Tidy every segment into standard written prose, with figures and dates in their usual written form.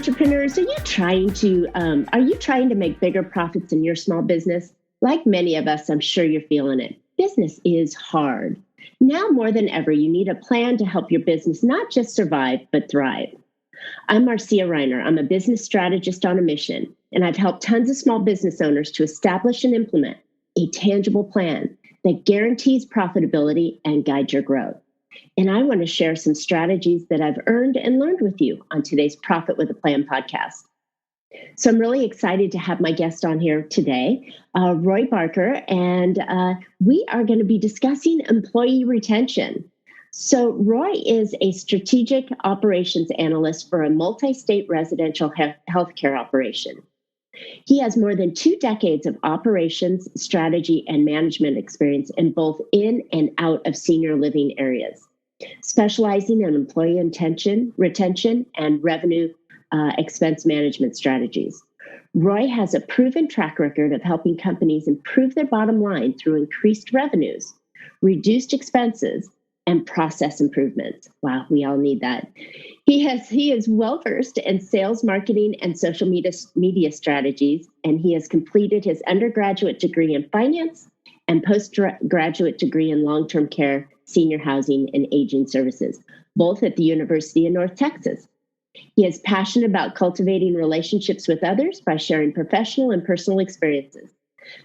entrepreneurs, are you trying to make bigger profits in your small business? Like many of us, I'm sure you're feeling it. Business is hard. Now more than ever, you need a plan to help your business not just survive, but thrive. I'm Marcia Reiner. I'm a business strategist on a mission, and I've helped tons of small business owners to establish and implement a tangible plan that guarantees profitability and guides your growth. And I want to share some strategies that I've earned and learned with you on today's Profit with a Plan podcast. So I'm really excited to have my guest on here today, Roy Barker, and we are going to be discussing employee retention. So Roy is a strategic operations analyst for a multi-state residential healthcare operation. He has more than 2 decades of operations, strategy, and management experience in both in and out of senior living areas, specializing in employee retention, and revenue expense management strategies. Roy has a proven track record of helping companies improve their bottom line through increased revenues, reduced expenses, and process improvements. Wow, we all need that. He is well-versed in sales, marketing, and social media strategies, and he has completed his undergraduate degree in finance and postgraduate degree in long-term care, senior housing, and aging services, both at the University of North Texas. He is passionate about cultivating relationships with others by sharing professional and personal experiences.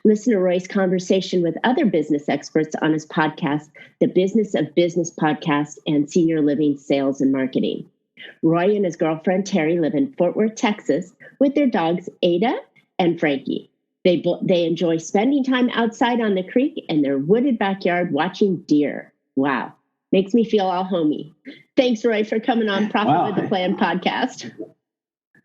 Listen to Roy's conversation with other business experts on his podcast, The Business of Business Podcast and Senior Living Sales and Marketing. Roy and his girlfriend, Terry, live in Fort Worth, Texas, with their dogs, Ada and Frankie. They enjoy spending time outside on the creek in their wooded backyard watching deer. Wow. Makes me feel all homey. Thanks, Roy, for coming on Profit with a Plan podcast.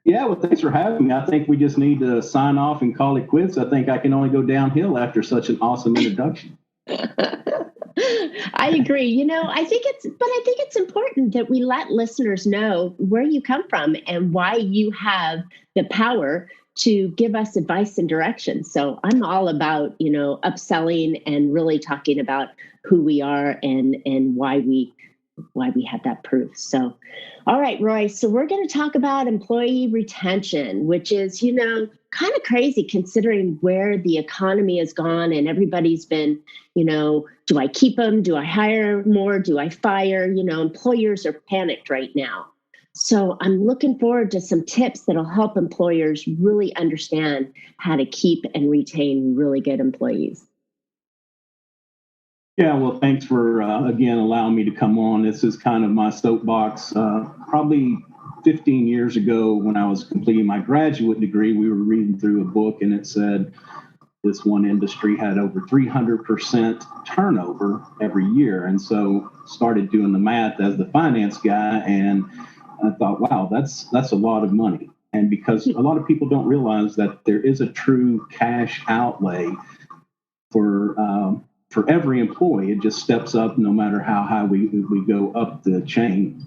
Yeah, well, thanks for having me. I think we just need to sign off and call it quits. I think I can only go downhill after such an awesome introduction. I agree. I think it's important that we let listeners know where you come from and why you have the power to give us advice and direction. So I'm all about, upselling and really talking about who we are and why we have that proof. So, all right, Roy. So we're going to talk about employee retention, which is, kind of crazy considering where the economy has gone and everybody's been, do I keep them? Do I hire more? Do I fire? Employers are panicked right now. So I'm looking forward to some tips that'll help employers really understand how to keep and retain really good employees. Yeah, well, thanks for, again, allowing me to come on. This is kind of my soapbox. Probably 15 years ago when I was completing my graduate degree, we were reading through a book and it said this one industry had over 300% turnover every year. And so started doing the math as the finance guy, and I thought, wow, that's a lot of money. And because a lot of people don't realize that there is a true cash outlay for every employee. It just steps up no matter how high we go up the chain.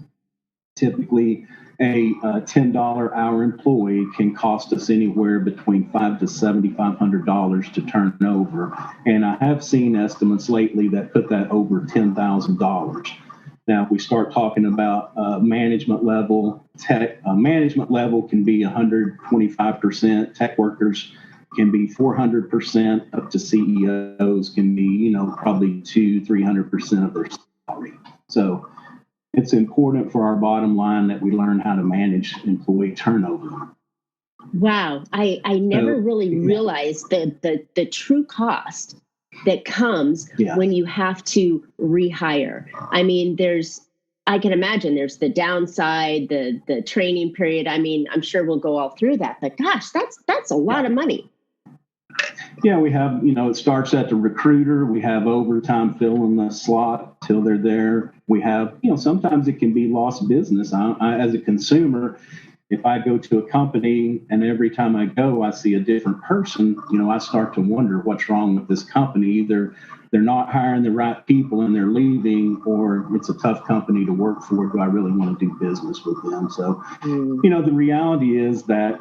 Typically, a $10 hour employee can cost us anywhere between $500 to $7,500 to turn over. And I have seen estimates lately that put that over $10,000. Now, if we start talking about management level, management level can be 125%. Tech workers can be 400%, up to CEOs can be, probably 200-300% of their salary. So it's important for our bottom line that we learn how to manage employee turnover. Wow. I never really realized the true cost that comes when you have to rehire. I mean, I can imagine there's the downside, the training period. I mean, I'm sure we'll go all through that, but gosh, that's a lot of money. Yeah, we have, it starts at the recruiter. We have overtime filling the slot till they're there. We have, sometimes it can be lost business. I, as a consumer, if I go to a company and every time I go, I see a different person, I start to wonder what's wrong with this company. Either they're not hiring the right people and they're leaving, or it's a tough company to work for. Do I really want to do business with them? So, the reality is that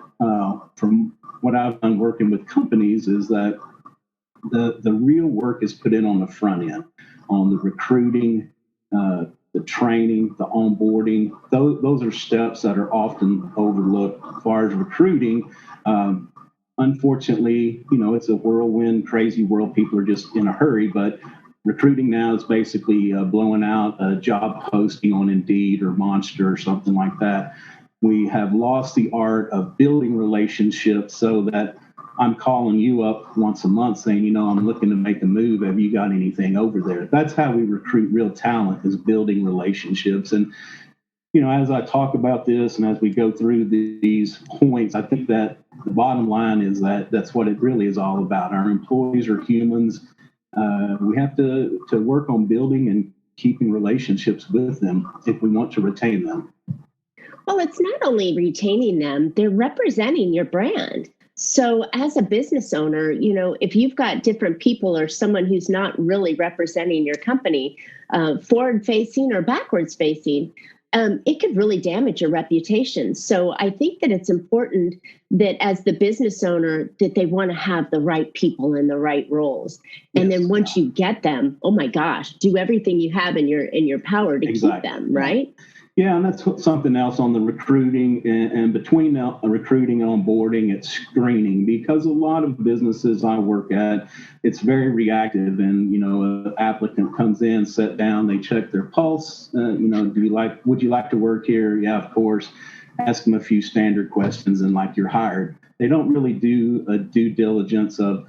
from what I've done working with companies is that the real work is put in on the front end, on the recruiting, the the training, the onboarding. Those are steps that are often overlooked as far as recruiting. Unfortunately, it's a whirlwind, crazy world. People are just in a hurry, but recruiting now is basically blowing out a job posting on Indeed or Monster or something like that. We have lost the art of building relationships so that I'm calling you up once a month saying, I'm looking to make a move. Have you got anything over there? That's how we recruit real talent, is building relationships. And, as I talk about this and as we go through these points, I think that the bottom line is that that's what it really is all about. Our employees are humans. We have to work on building and keeping relationships with them if we want to retain them. Well, it's not only retaining them, they're representing your brand. So as a business owner, if you've got different people or someone who's not really representing your company, forward facing or backwards facing, it could really damage your reputation. So I think that it's important that as the business owner, that they want to have the right people in the right roles. And then once you get them, oh my gosh, do everything you have in your power to keep them, right? Yeah, and that's something else on the recruiting, and between recruiting and onboarding, it's screening, because a lot of businesses I work at, it's very reactive, and an applicant comes in, sit down, they check their pulse. Would you like to work here? Yeah, of course. Ask them a few standard questions, and you're hired. They don't really do a due diligence of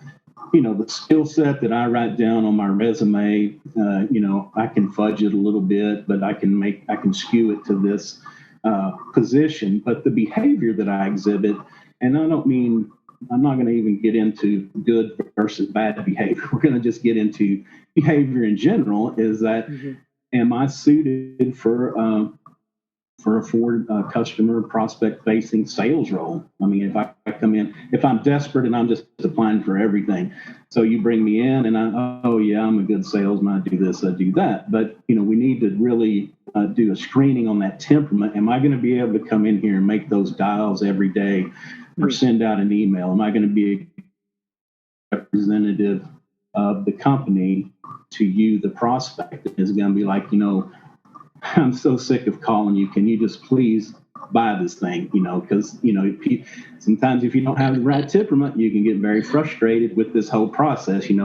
the skill set that I write down on my resume. I can fudge it a little bit, but I can skew it to this position. But the behavior that I exhibit, and I'm not going to even get into good versus bad behavior. We're going to just get into behavior in general. Is that, am I suited for a forward customer prospect facing sales role? I mean, if I come in, if I'm desperate and I'm just applying for everything, so you bring me in and I'm a good salesman, I do this, I do that. But, we need to really do a screening on that temperament. Am I going to be able to come in here and make those dials every day or send out an email? Am I going to be a representative of the company to you, the prospect? Is it going to be like, I'm so sick of calling you. Can you just please buy this thing? Because, sometimes if you don't have the right temperament, you can get very frustrated with this whole process. In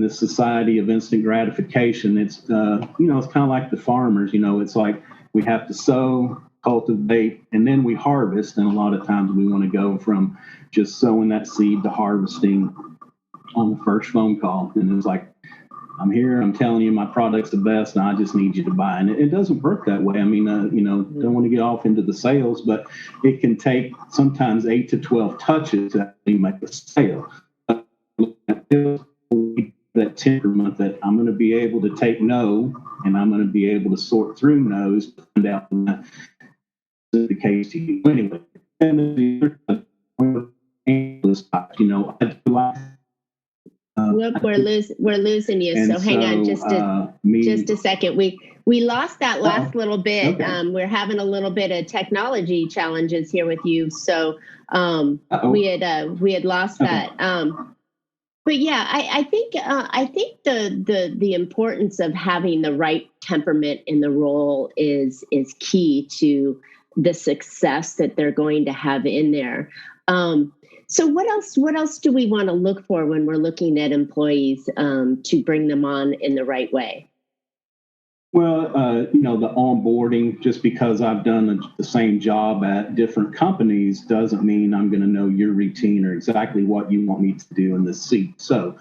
the society of instant gratification, it's, it's kind of like the farmers, it's like we have to sow, cultivate, and then we harvest. And a lot of times we want to go from just sowing that seed to harvesting on the first phone call. And it's like, I'm here, I'm telling you my product's the best, and I just need you to buy. And it doesn't work that way. I mean, don't want to get off into the sales, but it can take sometimes 8 to 12 touches to actually make a sale. That temperament that I'm going to be able to take no, and I'm going to be able to sort through no's to find out when that's the case to you. Anyway, and I do like. Look, we're losing you. So hang on just a second. We lost that last little bit. Okay. We're having a little bit of technology challenges here with you. So we had lost that. But yeah, I think the importance of having the right temperament in the role is key to the success that they're going to have in there. So what else do we want to look for when we're looking at employees to bring them on in the right way? Well, the onboarding, just because I've done the same job at different companies doesn't mean I'm going to know your routine or exactly what you want me to do in this seat. So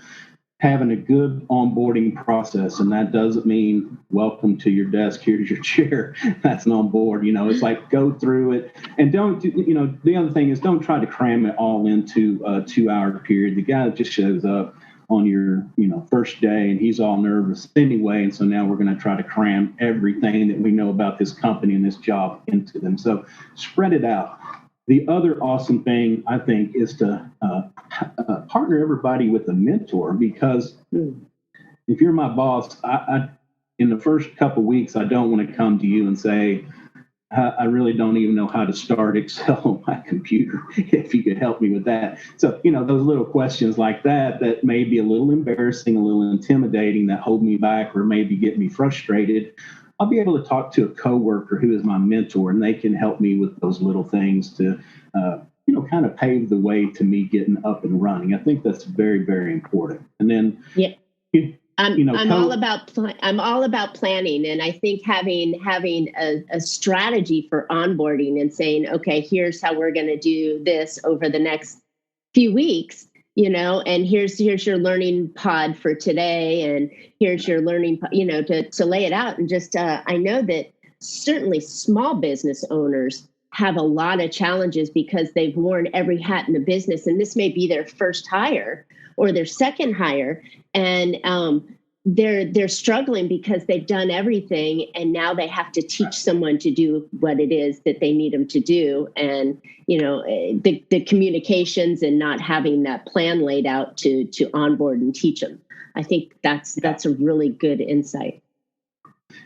having a good onboarding process, and that doesn't mean welcome to your desk, here's your chair. That's an onboard. It's like go through it, and don't. The other thing is don't try to cram it all into a 2-hour period. The guy that just shows up on your first day and he's all nervous anyway, and so now we're going to try to cram everything that we know about this company and this job into them. So spread it out. The other awesome thing, I think, is to partner everybody with a mentor, because if you're my boss, I in the first couple of weeks, I don't want to come to you and say, I really don't even know how to start Excel on my computer, if you could help me with that. So, those little questions like that may be a little embarrassing, a little intimidating, that hold me back or maybe get me frustrated. I'll be able to talk to a coworker who is my mentor, and they can help me with those little things to, kind of pave the way to me getting up and running. I think that's very, very important. And then, yeah. I'm all about planning, and I think having a strategy for onboarding and saying, okay, here's how we're going to do this over the next few weeks, and here's your learning pod for today, and here's your learning, to lay it out. And just I know that certainly small business owners have a lot of challenges because they've worn every hat in the business, and this may be their first hire or their second hire, and they're struggling because they've done everything, and now they have to teach someone to do what it is that they need them to do, and the communications and not having that plan laid out to onboard and teach them. I think that's a really good insight.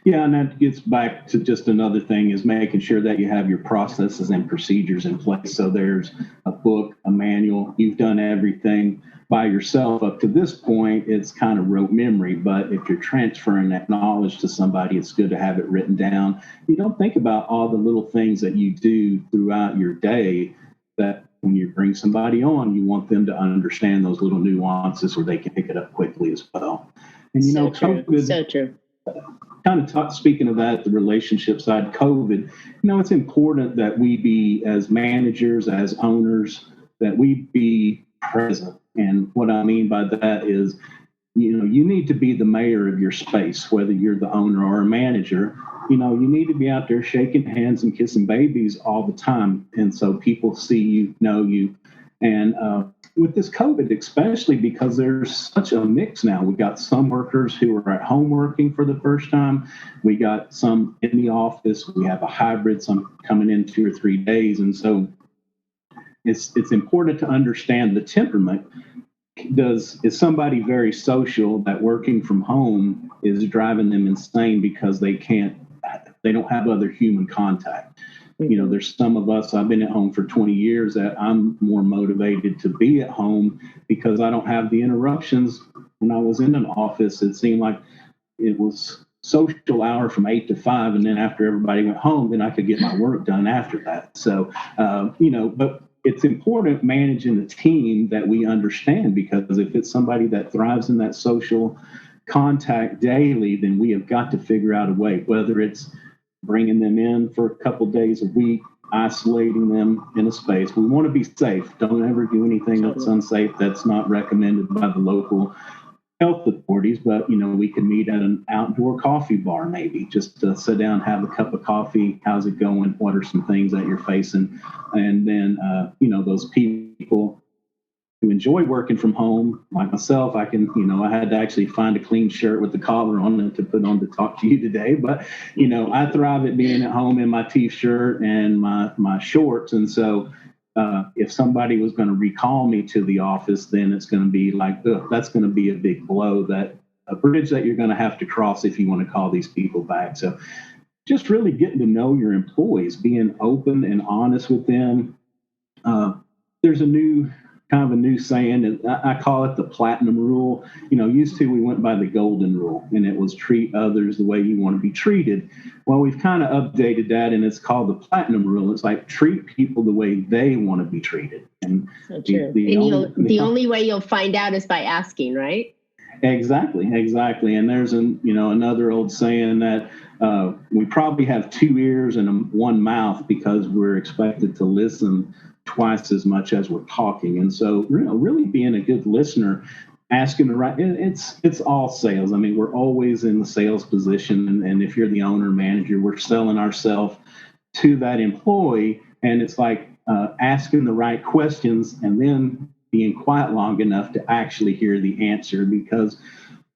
Yeah, and that gets back to just another thing is making sure that you have your processes and procedures in place. So there's a book, a manual. You've done everything by yourself up to this point. It's kind of rote memory, but if you're transferring that knowledge to somebody, it's good to have it written down. You don't think about all the little things that you do throughout your day that when you bring somebody on, you want them to understand those little nuances so they can pick it up quickly as well. And, COVID, so true. Kind of speaking of that, the relationship side, COVID, it's important that we be, as managers, as owners, that we be present. And what I mean by that is, you need to be the mayor of your space, whether you're the owner or a manager. You need to be out there shaking hands and kissing babies all the time. And so people see you, know you. And with this COVID, especially because there's such a mix now. We got some workers who are at home working for the first time. We got some in the office. We have a hybrid, some coming in 2 or 3 days. And so it's important to understand the temperament. Is somebody very social that working from home is driving them insane because they don't have other human contact? There's some of us, I've been at home for 20 years, that I'm more motivated to be at home because I don't have the interruptions. When I was in an office, it seemed like it was social hour from 8 to 5. And then after everybody went home, then I could get my work done after that. So, but it's important managing the team that we understand, because if it's somebody that thrives in that social contact daily, then we have got to figure out a way, whether it's bringing them in for a couple days a week, isolating them in a space. We want to be safe. Don't ever do anything that's unsafe, that's not recommended by the local health authorities. But, we could meet at an outdoor coffee bar, maybe just to sit down, have a cup of coffee. How's it going? What are some things that you're facing? And then, those people who enjoy working from home, like myself, I had to actually find a clean shirt with the collar on it to put on to talk to you today. But, I thrive at being at home in my T-shirt and my shorts. And so if somebody was going to recall me to the office, then it's going to be like, that's going to be a big blow, that a bridge that you're going to have to cross if you want to call these people back. So just really getting to know your employees, being open and honest with them. There's a new saying, and I call it the platinum rule. Used to we went by the golden rule, and it was treat others the way you want to be treated. Well, we've kind of updated that, and it's called the platinum rule. It's like treat people the way they want to be treated. And so true. The only way you'll find out is by asking, right? Exactly. And there's another old saying that we probably have 2 ears and 1 mouth because we're expected to listen twice as much as we're talking. And so, really being a good listener, asking the right, it's all sales. I mean, we're always in the sales position. And if you're the owner, manager, we're selling ourselves to that employee. And it's like asking the right questions and then being quiet long enough to actually hear the answer, because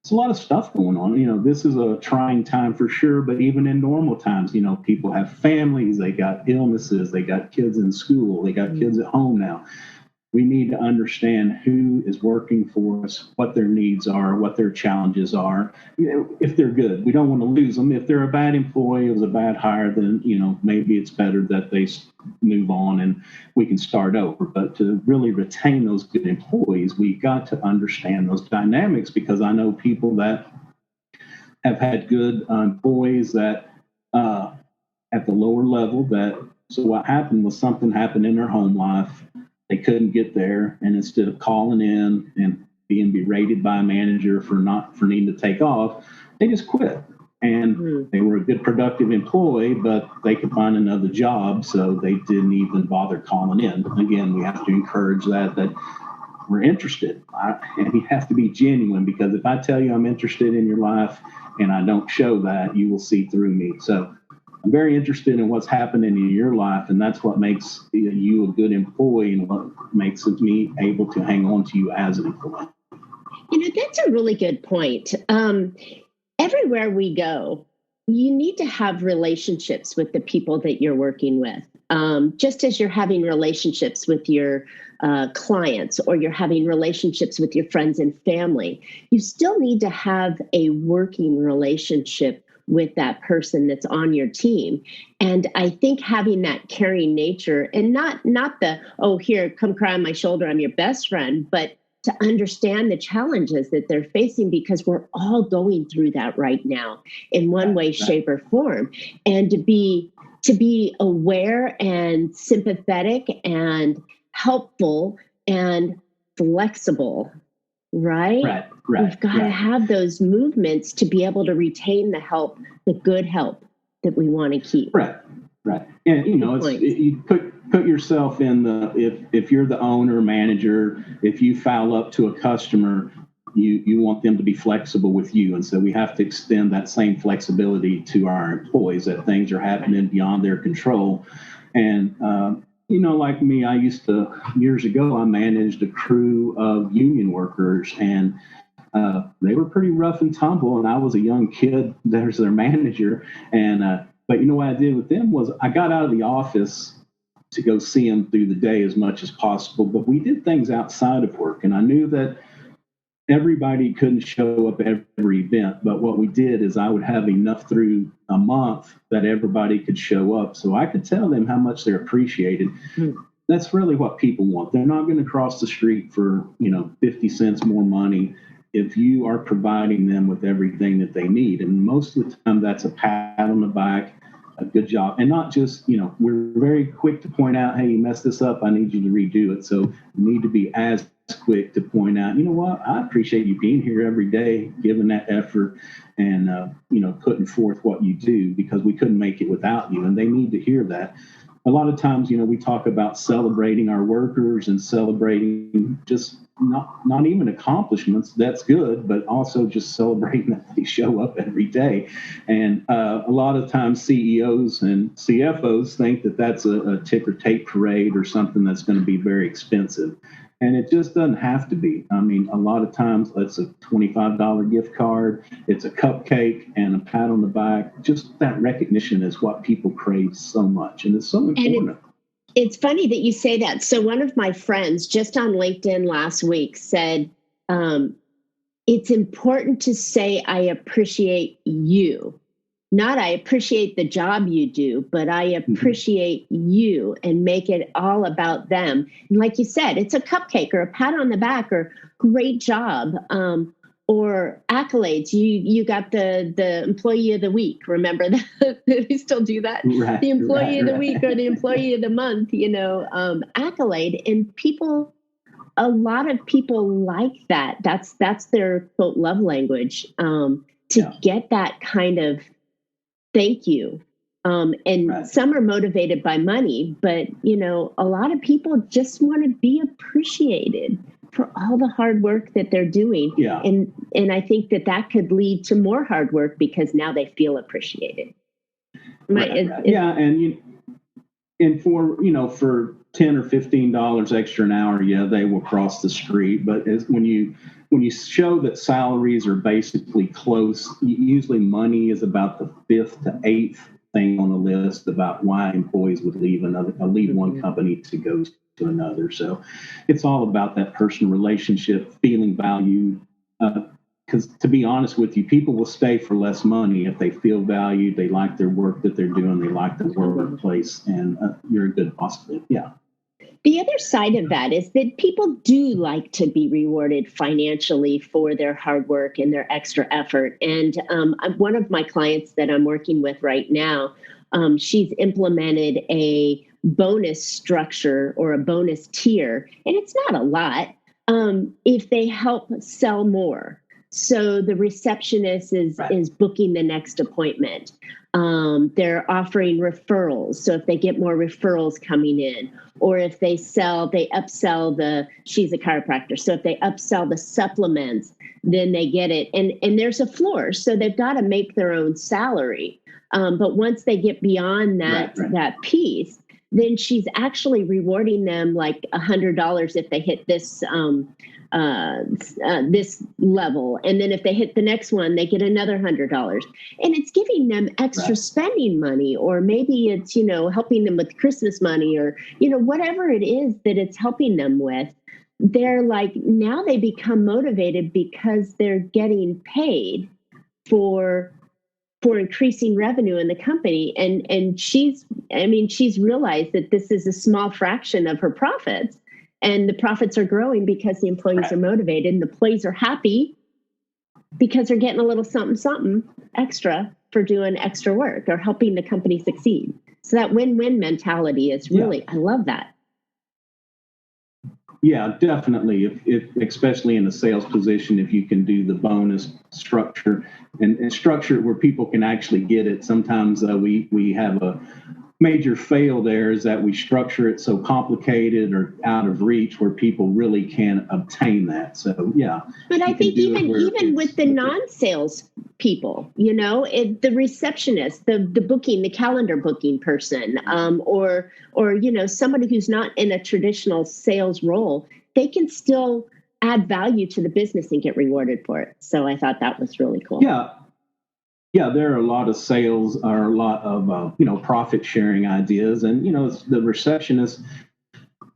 it's a lot of stuff going on. This is a trying time for sure, but even in normal times, people have families, they got illnesses, they got kids in school, they got kids at home now. We need to understand who is working for us, what their needs are, what their challenges are. If they're good, we don't want to lose them. If they're a bad employee, it was a bad hire, then, maybe it's better that they move on and we can start over. But to really retain those good employees, we've got to understand those dynamics, because I know people that have had good employees that at the lower level. So what happened was something happened in their home life. They couldn't get there, and instead of calling in and being berated by a manager for needing to take off, they just quit. And they were a good, productive employee, but they could find another job, so they didn't even bother calling in. Again, we have to encourage that we're interested. And you have to be genuine, because if I tell you I'm interested in your life and I don't show that, you will see through me. So I'm very interested in what's happening in your life, and that's what makes you a good employee and what makes me able to hang on to you as an employee. That's a really good point. Everywhere we go, you need to have relationships with the people that you're working with. Just as you're having relationships with your clients, or you're having relationships with your friends and family, you still need to have a working relationship with that person that's on your team. And I think having that caring nature, and not the, oh, here, come cry on my shoulder, I'm your best friend, but to understand the challenges that they're facing, because we're all going through that right now in one way, shape, or form. And to be aware and sympathetic and helpful and flexible, right? We've got to have those movements to be able to retain the help, the good help that we want to keep. Right. And, you put yourself in if you're the owner, manager, if you foul up to a customer, you want them to be flexible with you. And so we have to extend that same flexibility to our employees, that things are happening beyond their control. And, like me, years ago, I managed a crew of union workers, and they were pretty rough and tumble. And I was a young kid there's their manager. And, but what I did with them was I got out of the office to go see them through the day as much as possible. But we did things outside of work. And I knew that everybody couldn't show up at every event. But what we did is I would have enough through a month that everybody could show up. So I could tell them how much they're appreciated. That's really what people want. They're not going to cross the street for, 50 cents more money if you are providing them with everything that they need. And most of the time that's a pat on the back, a good job. And not just, we're very quick to point out, hey, you messed this up, I need you to redo it. So we need to be as quick to point out, you know what, I appreciate you being here every day, giving that effort and, putting forth what you do, because we couldn't make it without you. And they need to hear that. A lot of times, we talk about celebrating our workers and celebrating just not even accomplishments. That's good, but also just celebrating that they show up every day. And a lot of times CEOs and CFOs think that that's a ticker tape parade or something that's going to be very expensive. And it just doesn't have to be. I mean, a lot of times it's a $25 gift card, it's a cupcake and a pat on the back. Just that recognition is what people crave so much. And it's so important. It's funny that you say that. So one of my friends just on LinkedIn last week said, it's important to say, I appreciate you. Not I appreciate the job you do, but I appreciate you, and make it all about them. And like you said, it's a cupcake or a pat on the back or great job, or accolades. You got the employee of the week. Remember that? We still do that. Right, the employee of the week or the employee of the month, accolade. And a lot of people like that. That's their quote love language, to get that kind of thank you. And some are motivated by money, but, a lot of people just want to be appreciated for all the hard work that they're doing. Yeah. And I think that could lead to more hard work because now they feel appreciated. And for $10 or $15 extra an hour, they will cross the street. But when you show that salaries are basically close, usually money is about the 5th to 8th thing on the list about why employees would leave one company to go to another. So it's all about that personal relationship, feeling valued. Because to be honest with you, people will stay for less money if they feel valued, they like their work that they're doing, they like the workplace, and you're a good boss. Yeah. The other side of that is that people do like to be rewarded financially for their hard work and their extra effort. And one of my clients that I'm working with right now, she's implemented a bonus structure or a bonus tier, and it's not a lot if they help sell more. So the receptionist is booking the next appointment. They're offering referrals. So if they get more referrals coming in, or if they upsell she's a chiropractor. So if they upsell the supplements, then they get it. And there's a floor. So they've got to make their own salary. But once they get beyond that piece, then she's actually rewarding them like $100 if they hit this this level, and then if they hit the next one, they get another $100, and it's giving them extra spending money, or maybe it's helping them with Christmas money, or whatever it is that it's helping them with. They're like, now they become motivated because they're getting paid for increasing revenue in the company. And she's realized that this is a small fraction of her profits, and the profits are growing because the employees are motivated, and the employees are happy because they're getting a little something extra for doing extra work or helping the company succeed. So that win-win mentality is really, I love that. Yeah, definitely. If especially in a sales position, if you can do the bonus structure and structure it where people can actually get it. Sometimes we have a major fail there is that we structure it so complicated or out of reach where people really can't obtain that. So but I think even with the non-sales people, the receptionist, the booking, the calendar booking person, or somebody who's not in a traditional sales role, they can still add value to the business and get rewarded for it. So I thought that was really cool. Yeah, there are a lot of sales or a lot of, profit sharing ideas. And, the receptionist,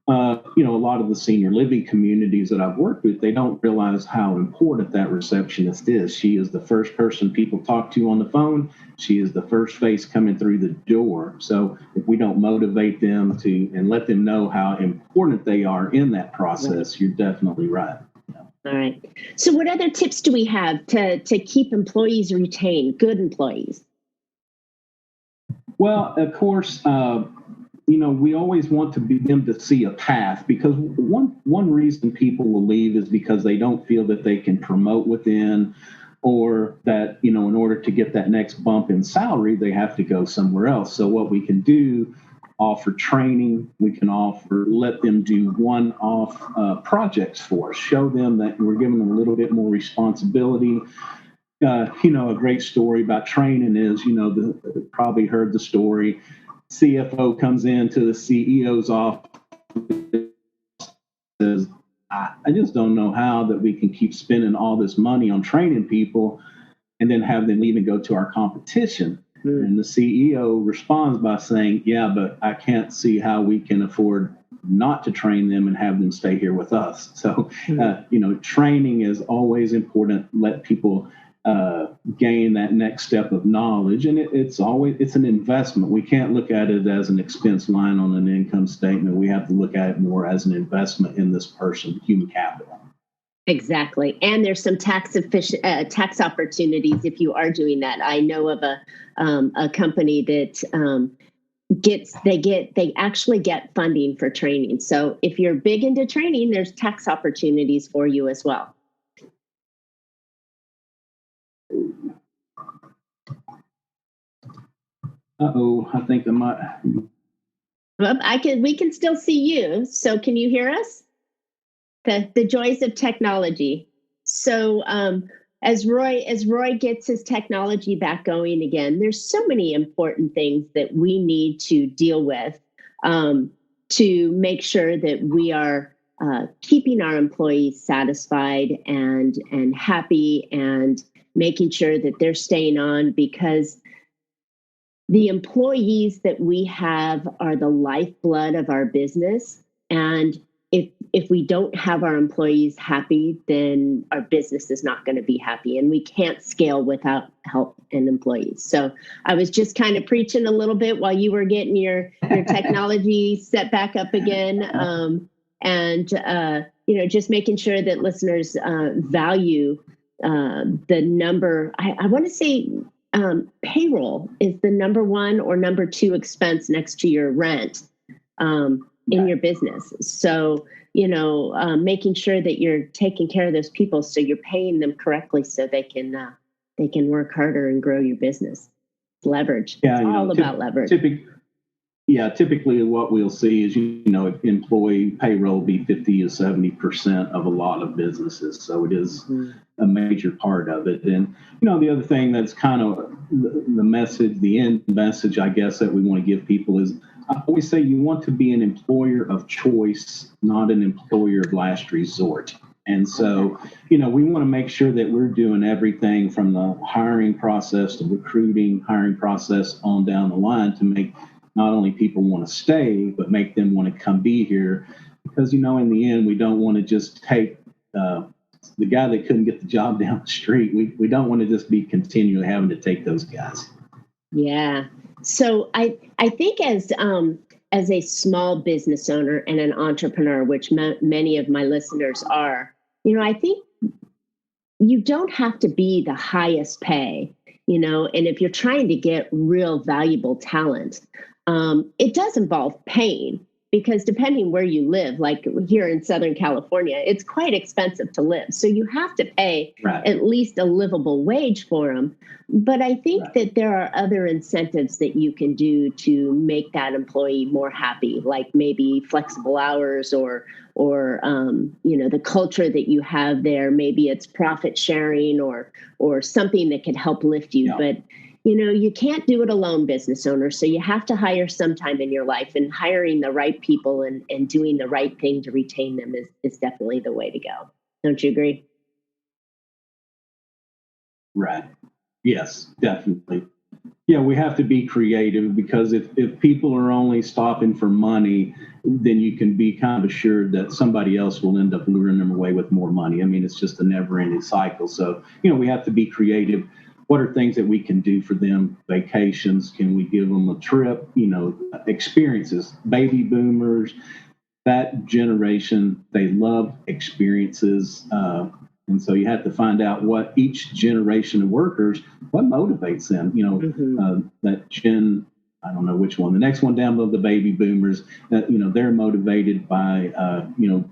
a lot of the senior living communities that I've worked with, they don't realize how important that receptionist is. She is the first person people talk to on the phone. She is the first face coming through the door. So if we don't motivate them and let them know how important they are in that process, you're definitely right. All right. So what other tips do we have to keep employees retained, good employees? Well, of course, we always want them to see a path, because one reason people will leave is because they don't feel that they can promote within, or that, in order to get that next bump in salary, they have to go somewhere else. So what we can do, offer training, we can let them do one-off projects for us, show them that we're giving them a little bit more responsibility. A great story about training is, probably heard the story. CFO comes into the CEO's office, says, I just don't know how that we can keep spending all this money on training people and then have them leave and go to our competition. And the CEO responds by saying, yeah, but I can't see how we can afford not to train them and have them stay here with us. So, training is always important. Let people gain that next step of knowledge. And it's an investment. We can't look at it as an expense line on an income statement. We have to look at it more as an investment in this person, human capital. Exactly. And there's some tax opportunities if you are doing that. I know of a company that they actually get funding for training. So if you're big into training, there's tax opportunities for you as well. I think I might. Well, we can still see you. So can you hear us? The joys of technology. So as Roy gets his technology back going again, there's so many important things that we need to deal with to make sure that we are keeping our employees satisfied and happy, and making sure that they're staying on, because the employees that we have are the lifeblood of our business. And if we don't have our employees happy, then our business is not going to be happy, and we can't scale without help and employees. So I was just kind of preaching a little bit while you were getting your technology set back up again, and just making sure that listeners value the number. I want to say payroll is the number one or number two expense next to your rent. In your business. So, making sure that you're taking care of those people, so you're paying them correctly so they can work harder and grow your business. Leverage. Yeah, it's all about leverage. Typically what we'll see is, employee payroll be 50 to 70% of a lot of businesses. So it is a major part of it. And, the other thing that's kind of the message, the end message, I guess, that we want to give people is, I always say you want to be an employer of choice, not an employer of last resort. And so, we want to make sure that we're doing everything from the hiring process to recruiting, hiring process on down the line to make not only people want to stay, but make them want to come be here. Because, in the end, we don't want to just take the guy that couldn't get the job down the street. We don't want to just be continually having to take those guys. Yeah. So I think as a small business owner and an entrepreneur, which many of my listeners are, I think you don't have to be the highest pay, and if you're trying to get real valuable talent, it does involve pain, because depending where you live, like here in Southern California, it's quite expensive to live. So you have to pay at least a livable wage for them. But I think that there are other incentives that you can do to make that employee more happy, like maybe flexible hours or the culture that you have there. Maybe it's profit sharing or something that can help lift you. Yeah. But you can't do it alone, business owner. So you have to hire sometime in your life, and hiring the right people and doing the right thing to retain them is definitely the way to go. Don't you agree? Right. Yes, definitely. Yeah, we have to be creative, because if people are only stopping for money, then you can be kind of assured that somebody else will end up luring them away with more money. I mean, it's just a never-ending cycle. So, we have to be creative. What are things that we can do for them? Vacations? Can we give them a trip? Experiences. Baby boomers, that generation, they love experiences. And so you have to find out what each generation of workers, what motivates them. That gen, I don't know which one. The next one down below, the baby boomers, they're motivated by,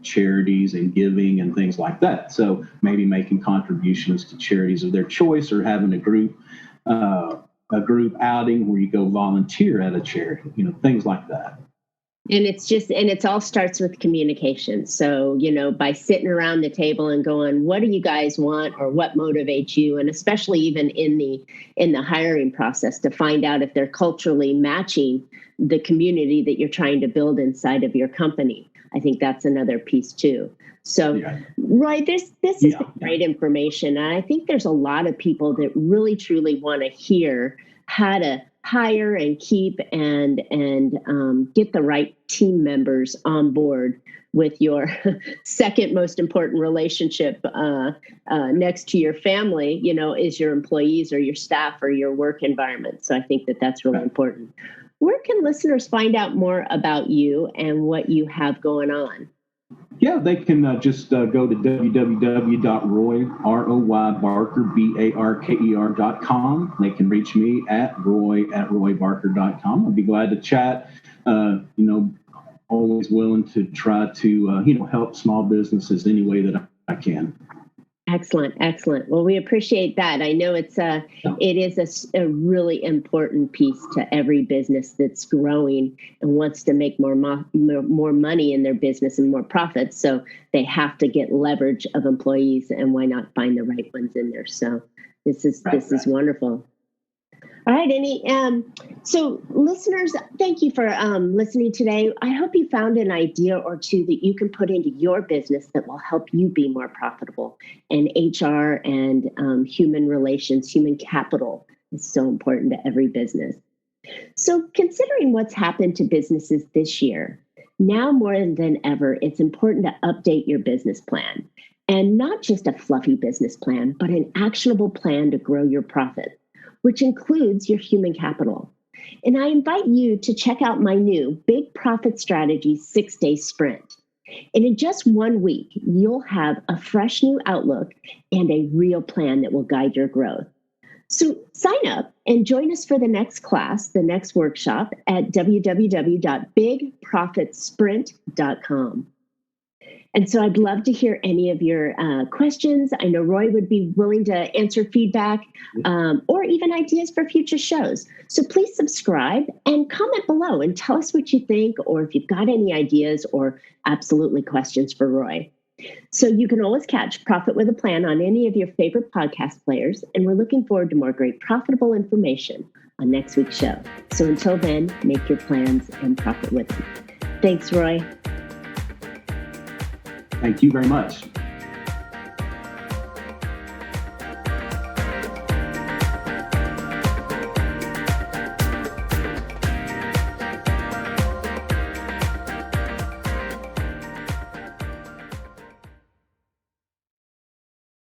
charities and giving and things like that. So maybe making contributions to charities of their choice, or having a group outing where you go volunteer at a charity, things like that. And it all starts with communication. So, by sitting around the table and going, what do you guys want, or what motivates you? And especially even in the hiring process, to find out if they're culturally matching the community that you're trying to build inside of your company. I think that's another piece too. So, Roy, this is great information. And I think there's a lot of people that really, truly want to hear how to hire and keep and get the right team members on board with your second most important relationship next to your family, is your employees or your staff or your work environment. So I think that that's really important. Where can listeners find out more about you and what you have going on? Yeah, they can just go to www.roybarker.com. They can reach me at roy@roybarker.com. I'd be glad to chat. Always willing to try to, help small businesses any way that I can. Excellent. Well, we appreciate that. I know it is a really important piece to every business that's growing and wants to make more money in their business and more profits. So they have to get leverage of employees, and why not find the right ones in there? So this is wonderful. All right, so listeners, thank you for listening today. I hope you found an idea or two that you can put into your business that will help you be more profitable. And HR and human relations, human capital is so important to every business. So considering what's happened to businesses this year, Now more than ever, it's important to update your business plan. And not just a fluffy business plan, but an actionable plan to grow your profit, which includes your human capital. And I invite you to check out my new Big Profit Strategy 6-Day Sprint. And in just 1 week, you'll have a fresh new outlook and a real plan that will guide your growth. So sign up and join us for the next class, the next workshop at www.bigprofitsprint.com. And so I'd love to hear any of your questions. I know Roy would be willing to answer feedback or even ideas for future shows. So please subscribe and comment below and tell us what you think, or if you've got any ideas or absolutely questions for Roy. So you can always catch Profit with a Plan on any of your favorite podcast players. And we're looking forward to more great profitable information on next week's show. So until then, make your plans and profit with them. Thanks, Roy. Thank you very much.